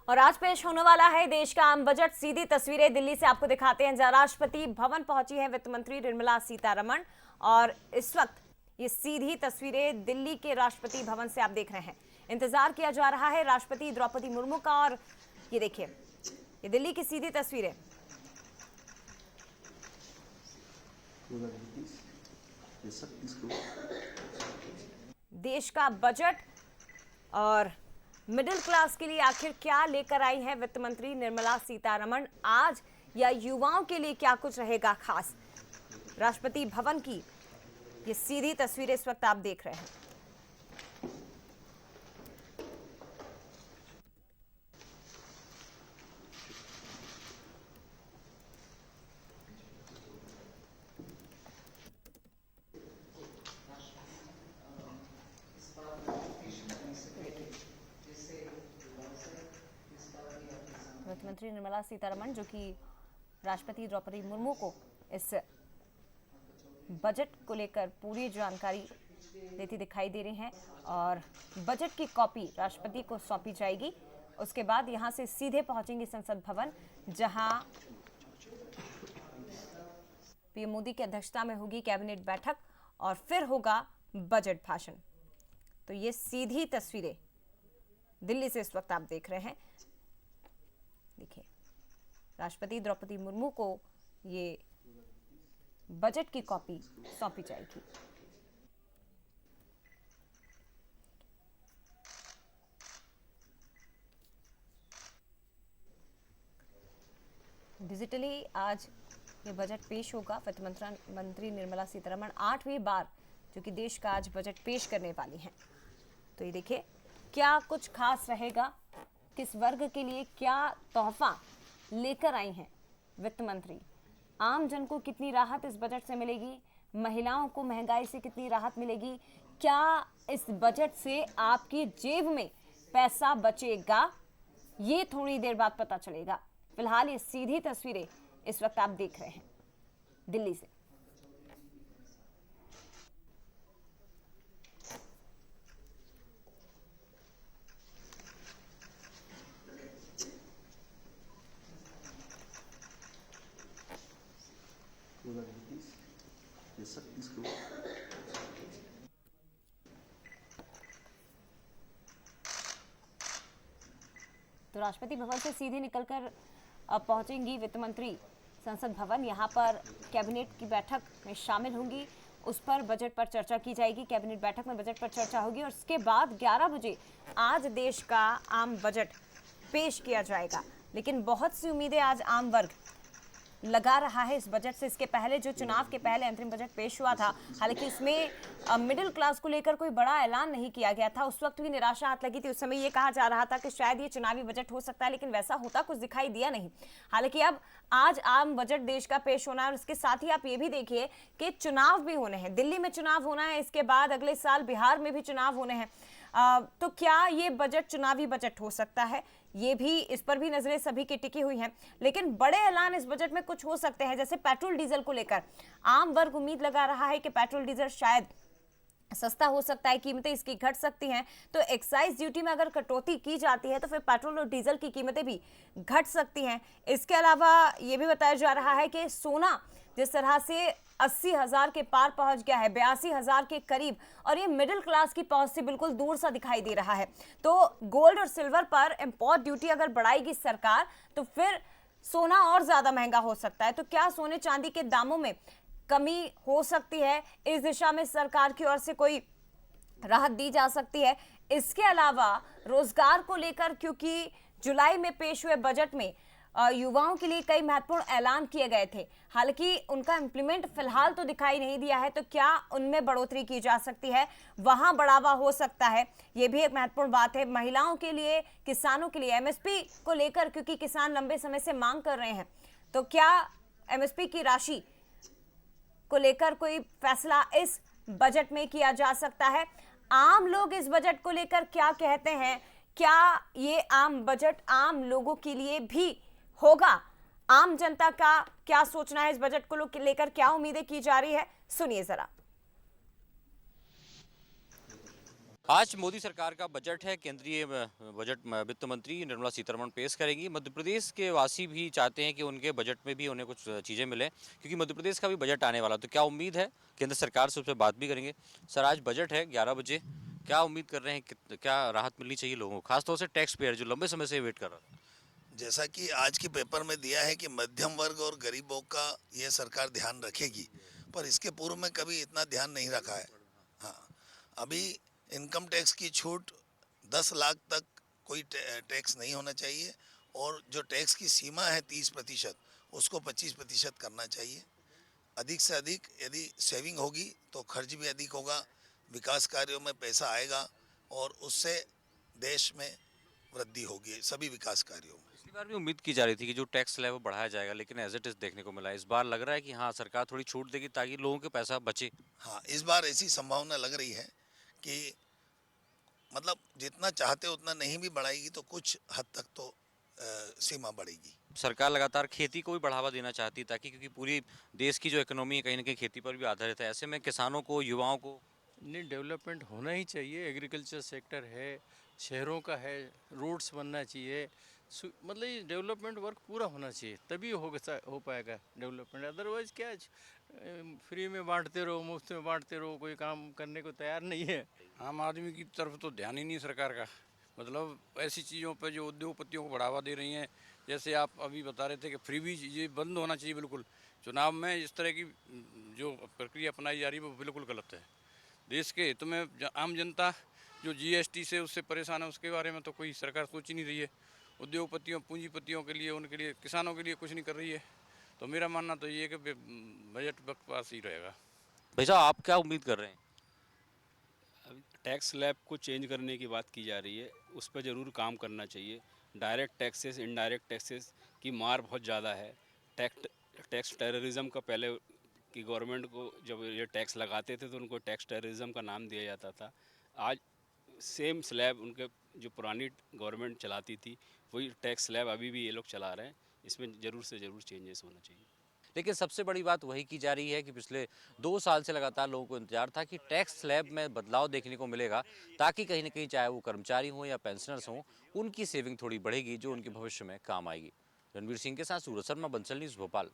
और आज पेश होने वाला है देश का आम बजट। सीधी तस्वीरें दिल्ली से आपको दिखाते हैं, जहां राष्ट्रपति भवन पहुंची है वित्त मंत्री निर्मला सीतारमण। और इस वक्त ये सीधी तस्वीरें दिल्ली के राष्ट्रपति भवन से आप देख रहे हैं। इंतजार किया जा रहा है राष्ट्रपति द्रौपदी मुर्मू का। और ये देखिए, ये दिल्ली की सीधी तस्वीरें। देश का बजट और मिडिल क्लास के लिए आखिर क्या लेकर आई है वित्त मंत्री निर्मला सीतारमण आज, या युवाओं के लिए क्या कुछ रहेगा खास। राष्ट्रपति भवन की ये सीधी तस्वीरें इस वक्त आप देख रहे हैं। वित्त मंत्री निर्मला सीतारमण जो कि राष्ट्रपति द्रौपदी मुर्मू को इस बजट को लेकर पूरी जानकारी देती दिखाई दे रही हैं, और बजट की कॉपी राष्ट्रपति को सौंपी जाएगी। उसके बाद यहां से सीधे पहुंचेंगे संसद भवन, जहां पीएम मोदी की अध्यक्षता में होगी कैबिनेट बैठक और फिर होगा बजट भाषण। तो ये सीधी तस्वीरें दिल्ली से इस वक्त आप देख रहे हैं। देखिए, राष्ट्रपति द्रौपदी मुर्मू को ये बजट की कॉपी सौंपी जाएगी। डिजिटली आज ये बजट पेश होगा। वित्त मंत्री निर्मला सीतारमण 8वीं बार जो कि देश का आज बजट पेश करने वाली हैं। तो ये देखिए, क्या कुछ खास रहेगा, किस वर्ग के लिए क्या तोहफा लेकर आई हैं वित्त मंत्री। आम जन को कितनी राहत इस बजट से मिलेगी, महिलाओं को महंगाई से कितनी राहत मिलेगी, क्या इस बजट से आपकी जेब में पैसा बचेगा, ये थोड़ी देर बाद पता चलेगा। फिलहाल ये सीधी तस्वीरें इस वक्त आप देख रहे हैं दिल्ली से। तो राष्ट्रपति भवन से सीधे निकलकर अब पहुंचेंगी वित्त मंत्री संसद भवन। यहां पर कैबिनेट की बैठक में शामिल होंगी, उस पर बजट पर चर्चा की जाएगी। कैबिनेट बैठक में बजट पर चर्चा होगी और उसके बाद 11 बजे आज देश का आम बजट पेश किया जाएगा। लेकिन बहुत सी उम्मीदें आज आम वर्ग लगा रहा है इस बजट से। इसके पहले जो चुनाव के पहले अंतरिम बजट पेश हुआ था, हालांकि इसमें मिडिल क्लास को लेकर कोई बड़ा ऐलान नहीं किया गया था। उस वक्त भी निराशा हाथ लगी थी। उस समय ये कहा जा रहा था कि शायद ये चुनावी बजट हो सकता है, लेकिन वैसा होता कुछ दिखाई दिया नहीं। हालांकि अब आज आम बजट देश का पेश होना है, और इसके साथ ही आप ये भी देखिए कि चुनाव भी होने हैं। दिल्ली में चुनाव होना है, इसके बाद अगले साल बिहार में भी चुनाव होने हैं। तो क्या ये बजट चुनावी बजट हो सकता है, ये भी, इस पर भी नजरें सभी की टिकी हुई हैं। लेकिन बड़े ऐलान इस बजट में कुछ हो सकते हैं, जैसे पेट्रोल डीजल को लेकर आम वर्ग उम्मीद लगा रहा है कि पेट्रोल डीजल शायद सस्ता हो सकता है, कीमतें इसकी घट सकती हैं। तो एक्साइज ड्यूटी में अगर कटौती की जाती है तो फिर पेट्रोल और डीजल की कीमतें भी घट सकती हैं। इसके अलावा ये भी बताया जा रहा है कि सोना जिस तरह से 80,000 के पार पहुंच गया है, 82,000 के करीब, और ये मिडिल क्लास की पहुंच से बिल्कुल दूर सा दिखाई दे रहा है। तो गोल्ड और सिल्वर पर इंपोर्ट ड्यूटी अगर बढ़ाएगी सरकार तो फिर सोना और ज्यादा महंगा हो सकता है। तो क्या सोने चांदी के दामों में कमी हो सकती है, इस दिशा में सरकार की ओर से कोई राहत दी जा सकती है। इसके अलावा रोजगार को लेकर, क्योंकि जुलाई में पेश हुए बजट में युवाओं के लिए कई महत्वपूर्ण ऐलान किए गए थे, हालांकि उनका इंप्लीमेंट फिलहाल तो दिखाई नहीं दिया है। तो क्या उनमें बढ़ोतरी की जा सकती है, वहां बढ़ावा हो सकता है, ये भी एक महत्वपूर्ण बात है। महिलाओं के लिए, किसानों के लिए एमएसपी को लेकर, क्योंकि किसान लंबे समय से मांग कर रहे हैं, तो क्या एमएसपी की राशि को लेकर कोई फैसला इस बजट में किया जा सकता है। आम लोग इस बजट को लेकर क्या कहते हैं, क्या ये आम बजट आम लोगों के लिए भी होगा, आम जनता का क्या सोचना है इस बजट को लेकर, क्या उम्मीदें की जा रही है, सुनिए जरा। आज मोदी सरकार का बजट है। केंद्रीय बजट वित्त मंत्री निर्मला सीतारमण पेश करेंगी। मध्य प्रदेश के वासी भी चाहते हैं कि उनके बजट में भी उन्हें कुछ चीज़ें मिलें, क्योंकि मध्य प्रदेश का भी बजट आने वाला। तो क्या उम्मीद है केंद्र सरकार से, उस पर बात भी करेंगे। सर, आज बजट है 11 बजे, क्या उम्मीद कर रहे हैं, क्या राहत मिलनी चाहिए लोगों को, खासतौर से टैक्स पेयर जो लंबे समय से वेट कर रहा था। जैसा कि आज के पेपर में दिया है कि मध्यम वर्ग और गरीबों का ये सरकार ध्यान रखेगी, पर इसके पूर्व में कभी इतना ध्यान नहीं रखा है। हाँ, अभी इनकम टैक्स की छूट 10 लाख तक कोई टैक्स नहीं होना चाहिए, और जो टैक्स की सीमा है 30%, उसको 25% करना चाहिए। अधिक से अधिक यदि सेविंग होगी तो खर्च भी अधिक होगा, विकास कार्यों में पैसा आएगा, और उससे देश में वृद्धि होगी सभी विकास कार्यों में। पिछली बार भी उम्मीद की जा रही थी कि जो टैक्स है वो बढ़ाया जाएगा, लेकिन एज इट इज देखने को मिला। इस बार लग रहा है कि हाँ, सरकार थोड़ी छूट देगी ताकि लोगों के पैसा बचे। हाँ, इस बार ऐसी संभावना लग रही है कि मतलब जितना चाहते उतना नहीं भी बढ़ाएगी तो कुछ हद तक तो सीमा बढ़ेगी। सरकार लगातार खेती को भी बढ़ावा देना चाहती है, ताकि क्योंकि पूरी देश की जो इकोनॉमी है कहीं ना कहीं खेती पर भी आधारित है। ऐसे में किसानों को, युवाओं को। नहीं, डेवलपमेंट होना ही चाहिए। एग्रीकल्चर सेक्टर है, शहरों का है, रोड्स बनना चाहिए। मतलब ये डेवलपमेंट वर्क पूरा होना चाहिए, तभी हो पाएगा डेवलपमेंट। अदरवाइज क्या फ्री में बांटते रहो, मुफ्त में बांटते रहो, कोई काम करने को तैयार नहीं है। आम आदमी की तरफ तो ध्यान ही नहीं सरकार का। मतलब ऐसी चीज़ों पर जो उद्योगपतियों को बढ़ावा दे रही हैं, जैसे आप अभी बता रहे थे कि फ्री भी ये बंद होना चाहिए बिल्कुल। चुनाव में इस तरह की जो प्रक्रिया अपनाई जा रही है वो बिल्कुल गलत है। देश के हित में आम जनता जो जीएसटी से उससे परेशान है, उसके बारे में तो कोई सरकार सोच ही नहीं रही है। उद्योगपतियों, पूंजीपतियों के लिए, उनके लिए, किसानों के लिए कुछ नहीं कर रही है। तो मेरा मानना तो ये है कि बजट बकवास ही रहेगा। भाई साहब, आप क्या उम्मीद कर रहे हैं। अब टैक्स स्लैब को चेंज करने की बात की जा रही है, उस पर ज़रूर काम करना चाहिए। डायरेक्ट टैक्सेस, इनडायरेक्ट टैक्सेस की मार बहुत ज़्यादा है। टैक्स टेररिज्म का पहले की गवर्नमेंट को जब ये टैक्स लगाते थे तो उनको टैक्स टेररिज्म का नाम दिया जाता था। आज सेम स्लैब उनके जो पुरानी गवर्नमेंट चलाती थी वही टैक्स स्लैब अभी भी ये लोग चला रहे हैं। इसमें ज़रूर से ज़रूर चेंजेस होना चाहिए। लेकिन सबसे बड़ी बात वही की जा रही है कि पिछले 2 साल से लगातार लोगों को इंतजार था कि टैक्स स्लैब में बदलाव देखने को मिलेगा, ताकि कहीं ना कहीं, चाहे वो कर्मचारी हों या पेंशनर्स हों, उनकी सेविंग थोड़ी बढ़ेगी जो उनके भविष्य में काम आएगी। रणवीर सिंह के साथ सूरज शर्मा, बंसल न्यूज़, भोपाल।